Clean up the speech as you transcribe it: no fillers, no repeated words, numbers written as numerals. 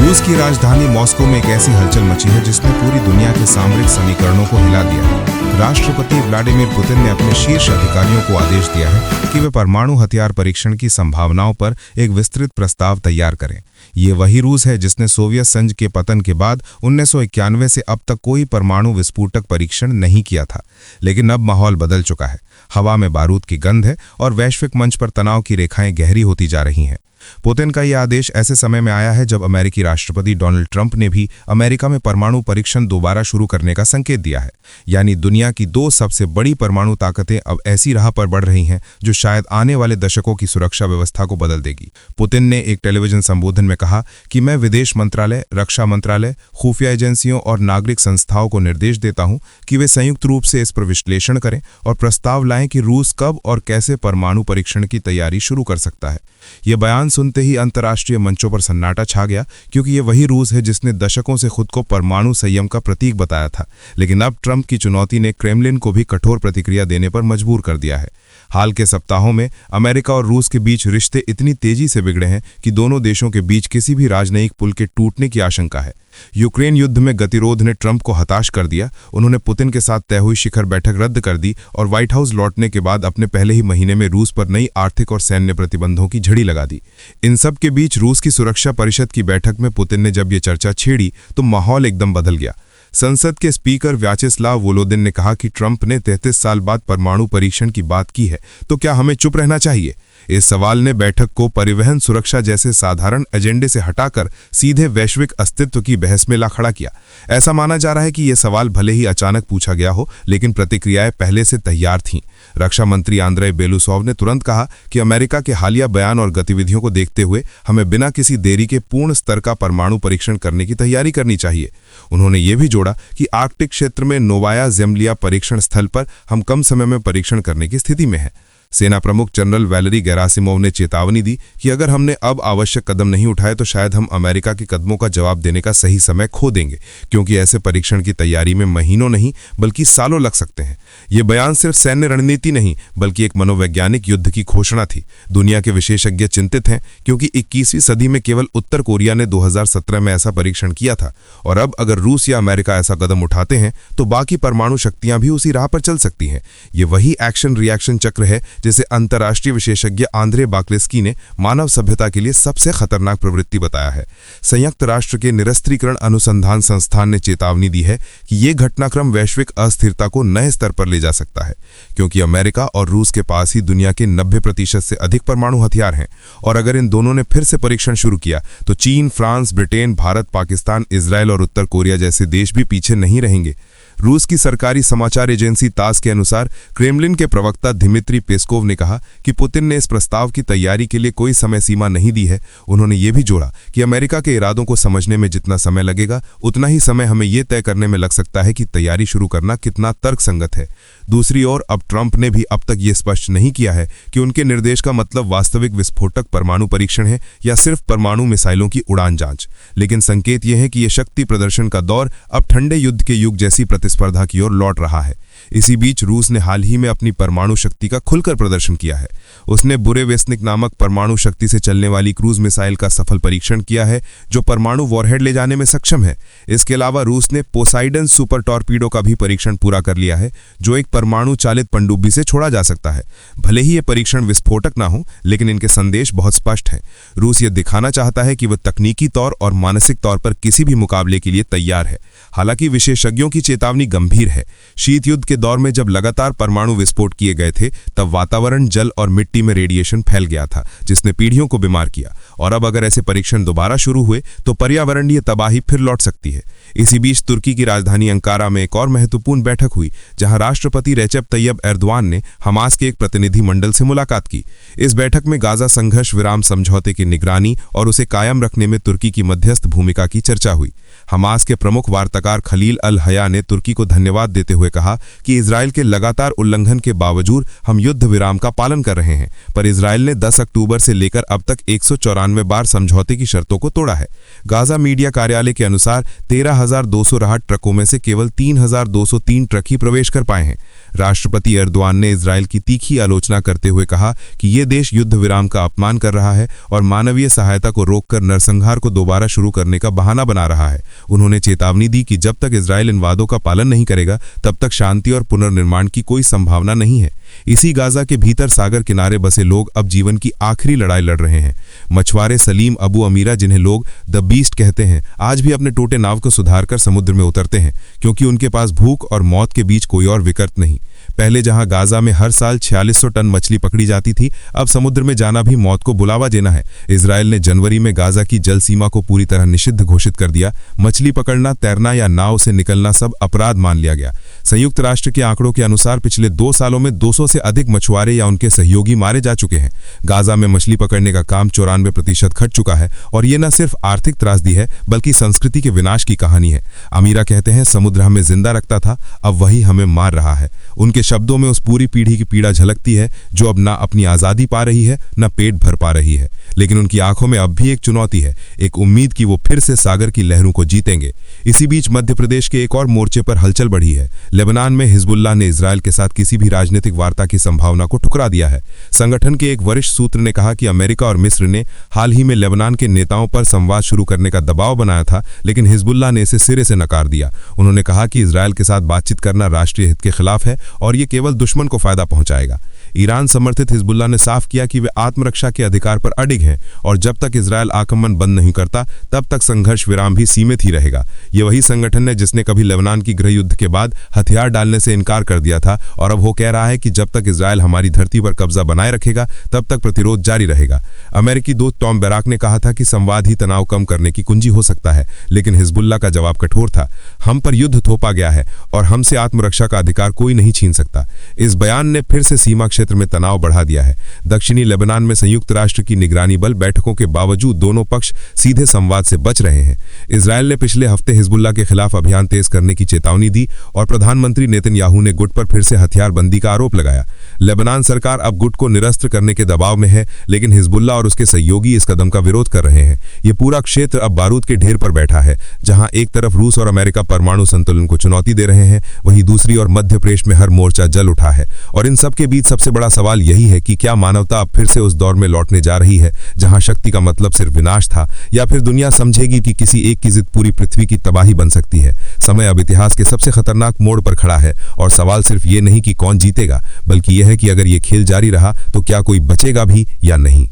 रूस की राजधानी मॉस्को में एक ऐसी हलचल मची है जिसने पूरी दुनिया के सामरिक समीकरणों को हिला दिया है। राष्ट्रपति व्लादिमीर पुतिन ने अपने शीर्ष अधिकारियों को आदेश दिया है कि वे परमाणु हथियार परीक्षण की संभावनाओं पर एक विस्तृत प्रस्ताव तैयार करें। ये वही रूस है जिसने सोवियत संघ के पतन के बाद 1991 से अब तक कोई परमाणु विस्फोटक परीक्षण नहीं किया था। लेकिन अब माहौल बदल चुका है। हवा में बारूद की गंध है और वैश्विक मंच पर तनाव की रेखाएं गहरी होती जा रही हैं। पुतिन का यह आदेश ऐसे समय में आया है जब अमेरिकी राष्ट्रपति डोनाल्ड ट्रंप ने भी अमेरिका में परमाणु परीक्षण दोबारा शुरू करने का संकेत दिया है। यानी दुनिया की दो सबसे बड़ी परमाणु ताकतें अब ऐसी राह पर बढ़ रही हैं जो शायद आने वाले दशकों की सुरक्षा व्यवस्था को बदल देगी। पुतिन ने एक टेलीविजन संबोधन में कहा कि मैं विदेश मंत्रालय, रक्षा मंत्रालय, खुफिया एजेंसियों और नागरिक संस्थाओं को निर्देश देता हूं कि वे संयुक्त रूप से इस पर विश्लेषण करें और प्रस्ताव लाएं कि रूस कब और कैसे परमाणु परीक्षण की तैयारी शुरू कर सकता है। यह बयान सुनते ही अंतर्राष्ट्रीय मंचों पर सन्नाटा छा गया, क्योंकि ये वही रूस है जिसने दशकों से खुद को परमाणु संयम का प्रतीक बताया था। लेकिन अब ट्रंप की चुनौती ने क्रेमलिन को भी कठोर प्रतिक्रिया देने पर मजबूर कर दिया है। हाल के सप्ताहों में अमेरिका और रूस के बीच रिश्ते इतनी तेजी से बिगड़े हैं कि दोनों देशों के बीच किसी भी राजनयिक पुल के टूटने की आशंका है। यूक्रेन युद्ध में गतिरोध ने ट्रंप को हताश कर दिया। उन्होंने पुतिन के साथ तय हुई शिखर बैठक रद्द कर दी और व्हाइट हाउस लौटने के बाद अपने पहले ही महीने में रूस पर नई आर्थिक और सैन्य प्रतिबंधों की झड़ी लगा दी। इन सब के बीच रूस की सुरक्षा परिषद की बैठक में पुतिन ने जब ये चर्चा छेड़ी तो माहौल एकदम बदल गया। संसद के स्पीकर व्याचेस्लाव वोलोदिन ने कहा कि ट्रंप ने 33 साल बाद परमाणु परीक्षण की बात की है, तो क्या हमें चुप रहना चाहिए? इस सवाल ने बैठक को परिवहन सुरक्षा जैसे साधारण एजेंडे से हटाकर सीधे वैश्विक अस्तित्व की बहस में ला खड़ा किया। ऐसा माना जा रहा है कि यह सवाल भले ही अचानक पूछा गया हो, लेकिन प्रतिक्रियाएं पहले से तैयार थीं। रक्षा मंत्री आंद्रे बेलुसोव ने तुरंत कहा कि अमेरिका के हालिया बयान और गतिविधियों को देखते हुए हमें बिना किसी देरी के पूर्ण स्तर का परमाणु परीक्षण करने की तैयारी करनी चाहिए। उन्होंने ये भी जोड़ा कि आर्कटिक क्षेत्र में नोवाया ज़ेम्लिया परीक्षण स्थल पर हम कम समय में परीक्षण करने की स्थिति में हैं। सेना प्रमुख जनरल वैलेरी गेरासिमोव ने चेतावनी दी कि अगर हमने अब आवश्यक कदम नहीं उठाए तो शायद हम अमेरिका के कदमों का जवाब देने का सही समय खो देंगे, क्योंकि ऐसे परीक्षण की तैयारी में महीनों नहीं बल्कि सालों लग सकते हैं। ये बयान सिर्फ सैन्य रणनीति नहीं बल्कि एक मनोवैज्ञानिक युद्ध की घोषणा थी। दुनिया के विशेषज्ञ चिंतित हैं क्योंकि 21वीं सदी में केवल उत्तर कोरिया ने 2017 में ऐसा परीक्षण किया था, और अब अगर रूस या अमेरिका ऐसा कदम उठाते हैं तो बाकी परमाणु शक्तियां भी उसी राह पर चल सकती हैं। ये वही एक्शन रिएक्शन चक्र है जिसे अंतर्राष्ट्रीय विशेषज्ञ आंद्रे बाक्लेस्की ने मानव सभ्यता के लिए सबसे खतरनाक प्रवृत्ति बताया है। संयुक्त राष्ट्र के निरस्त्रीकरण अनुसंधान संस्थान ने चेतावनी दी है कि ये घटनाक्रम वैश्विक अस्थिरता को नए स्तर पर ले जा सकता है, क्योंकि अमेरिका और रूस के पास ही दुनिया के 90% से अधिक परमाणु हथियार हैं, और अगर इन दोनों ने फिर से परीक्षण शुरू किया तो चीन, France, Britain, Bharat, Pakistan, Israel और उत्तर कोरिया जैसे देश भी पीछे नहीं रहेंगे। रूस की सरकारी समाचार एजेंसी तास के अनुसार क्रेमलिन के प्रवक्ता दिमित्री पेस्कोव ने कहा कि पुतिन ने इस प्रस्ताव की तैयारी के लिए कोई समय सीमा नहीं दी है। उन्होंने ये भी जोड़ा कि अमेरिका के इरादों को समझने में जितना समय लगेगा उतना ही समय हमें यह तय करने में लग सकता है कि तैयारी शुरू करना कितना तर्कसंगत है। दूसरी ओर अब ट्रंप ने भी अब तक ये स्पष्ट नहीं किया है कि उनके निर्देश का मतलब वास्तविक विस्फोटक परमाणु परीक्षण है या सिर्फ परमाणु मिसाइलों की उड़ान जांच। लेकिन संकेत यह है कि यह शक्ति प्रदर्शन का दौर अब ठंडे युद्ध के युग जैसी प्रतिस्पर्धा की ओर लौट रहा है। इसी बीच रूस ने हाल ही में अपनी परमाणु शक्ति का खुलकर प्रदर्शन किया है। उसने बुरेवेस्निक नामक परमाणु शक्ति से चलने वाली क्रूज मिसाइल का सफल परीक्षण किया है, जो परमाणु वॉरहेड ले जाने में सक्षम है। इसके अलावा रूस ने पोसाइडन सुपर टॉर्पीडो का भी परीक्षण पूरा कर लिया है, जो एक परमाणु चालित पनडुब्बी से छोड़ा जा सकता है। भले ही ये परीक्षण विस्फोटक ना हो, लेकिन इनके संदेश बहुत स्पष्ट हैं। रूस ये दिखाना चाहता है कि वह तकनीकी तौर और मानसिक तौर पर किसी भी मुकाबले के लिए तैयार है। हालांकि विशेषज्ञों की चेतावनी गंभीर है। शीत युद्ध के दौर में जब लगातार परमाणु विस्फोट किए गए थे, तब वातावरण, जल और मिट्टी में रेडिएशन फैल गया था, जिसने पीढ़ियों को बीमार किया। और अब अगर ऐसे परीक्षण दोबारा शुरू हुए तो पर्यावरणीय तबाही फिर लौट सकती है। इसी बीच तुर्की की राजधानी अंकारा में एक और महत्वपूर्ण बैठक हुई, जहां राष्ट्रपति रेचेप तैयब एर्दोआन ने हमास के एक प्रतिनिधि मंडल से मुलाकात की। इस बैठक में गाजा संघर्ष विराम समझौते की निगरानी और उसे कायम रखने में तुर्की की मध्यस्थ भूमिका की चर्चा हुई। हमास के प्रमुख वार्ताकार खलील अल हया ने तुर्की को धन्यवाद देते हुए कहा कि इजराइल के लगातार उल्लंघन के बावजूद हम युद्ध विराम का पालन कर रहे हैं, पर इजराइल ने 10 अक्टूबर से लेकर अब तक 194 बार समझौते की शर्तों को तोड़ा है। गाजा मीडिया कार्यालय के अनुसार 13,200 राहत ट्रकों में से केवल 3,203 ट्रक ही प्रवेश कर पाए हैं। राष्ट्रपति एर्दोआन ने इजरायल की तीखी आलोचना करते हुए कहा कि ये देश युद्ध विराम का अपमान कर रहा है और मानवीय सहायता को रोककर नरसंहार को दोबारा शुरू करने का बहाना बना रहा है। उन्होंने चेतावनी दी कि जब तक इजरायल इन वादों का पालन नहीं करेगा तब तक शांति और पुनर्निर्माण की कोई संभावना नहीं है। इसी गाजा के भीतर सागर किनारे बसे लोग अब जीवन की आखिरी लड़ाई लड़ रहे हैं। मछुआरे सलीम अबू अमीरा, जिन्हें लोग द बीस्ट कहते हैं, आज भी अपने टूटे नाव को सुधारकर समुद्र में उतरते हैं क्योंकि उनके पास भूख और मौत के बीच कोई और विकल्प नहीं। पहले जहां गाजा में हर साल 4600 टन मछली पकड़ी जाती थी, अब समुद्र में जाना भी मौत को बुलावा देना है। इजरायल ने जनवरी में गाजा की जल सीमा को पूरी तरह निषिद्ध घोषित कर दिया। मछली पकड़ना, तैरना या नाव से निकलना सब अपराध मान लिया गया। संयुक्त राष्ट्र के आंकड़ों के अनुसार पिछले 2 सालों में 200 से अधिक मछुआरे या उनके सहयोगी मारे जा चुके हैं। गाजा में मछली पकड़ने का काम 94% घट चुका है और ये न सिर्फ आर्थिक त्रासदी है बल्कि संस्कृति के विनाश की कहानी है। अमीरा कहते हैं, समुद्र हमें जिंदा रखता था, अब वही हमें मार रहा है। उनके शब्दों में उस पूरी पीढ़ी की पीड़ा झलकती है जो अब ना अपनी आजादी पा रही है, न पेट भर पा रही है। लेकिन उनकी आंखों में अब भी एक चुनौती है, एक उम्मीद कि वो फिर से सागर की लहरों को जीतेंगे। इसी बीच मध्य प्रदेश के एक और मोर्चे पर हलचल बढ़ी है। लेबनान में हिजबुल्लाह ने इजरायल के साथ किसी भी राजनीतिक वार्ता की संभावना को ठुकरा दिया है। संगठन के एक वरिष्ठ सूत्र ने कहा कि अमेरिका और मिस्र ने हाल ही में लेबनान के नेताओं पर संवाद शुरू करने का दबाव बनाया था, लेकिन हिजबुल्लाह ने इसे सिरे से नकार दिया। उन्होंने कहा कि इजरायल के साथ बातचीत करना राष्ट्रीय हित के खिलाफ है और ये केवल दुश्मन को फायदा पहुंचाएगा। ईरान समर्थित हिजबुल्लाह ने साफ किया कि वे आत्मरक्षा के अधिकार पर अडिग हैं और जब तक इजरायल आक्रमण बंद नहीं करता तब तक संघर्ष विराम भी सीमित ही रहेगा। ये वही संगठन है जिसने कभी लेबनान की गृह युद्ध के बाद हथियार डालने से इनकार कर दिया था और अब वो कह रहा है कि जब तक इजरायल हमारी धरती पर कब्जा बनाए रखेगा तब तक प्रतिरोध जारी रहेगा। अमेरिकी दूत टॉम बैराक ने कहा था कि संवाद ही तनाव कम करने की कुंजी हो सकता है, लेकिन हिजबुल्लाह का जवाब कठोर था। हम पर युद्ध थोपा गया है और हमसे आत्मरक्षा का अधिकार कोई नहीं छीन सकता। इस बयान ने फिर से सीमा क्षेत्र में तनाव बढ़ा दिया है। दक्षिणी लेबनान में संयुक्त राष्ट्र की निगरानी बल बैठकों के बावजूद दोनों पक्ष सीधे संवाद से बच रहे हैं। इजरायल ने पिछले हफ्ते हिजबुल्लाह के खिलाफ अभियान तेज करने की चेतावनी दी और प्रधानमंत्री नेतन्याहू ने गुट पर फिर से हथियारबंदी का आरोप लगाया। लेबनान सरकार अब गुट को निरस्त करने के दबाव में है, लेकिन हिजबुल्लाह और उसके सहयोगी इस कदम का विरोध कर रहे हैं। ये पूरा क्षेत्र अब बारूद के ढेर पर बैठा है, जहां एक तरफ रूस और अमेरिका परमाणु संतुलन को चुनौती दे रहे हैं, वहीं दूसरी ओर मध्य प्रदेश में हर मोर्चा जल उठा है। और इन सब के बीच सबसे बड़ा सवाल यही है कि क्या मानवता अब फिर से उस दौर में लौटने जा रही है जहां शक्ति का मतलब सिर्फ विनाश था, या फिर दुनिया समझेगी कि किसी एक की जिद पूरी पृथ्वी की तबाही बन सकती है। समय अब इतिहास के सबसे खतरनाक मोड़ पर खड़ा है और सवाल सिर्फ ये नहीं कि कौन जीतेगा, बल्कि यह है कि अगर ये खेल जारी रहा तो क्या कोई बचेगा भी या नहीं।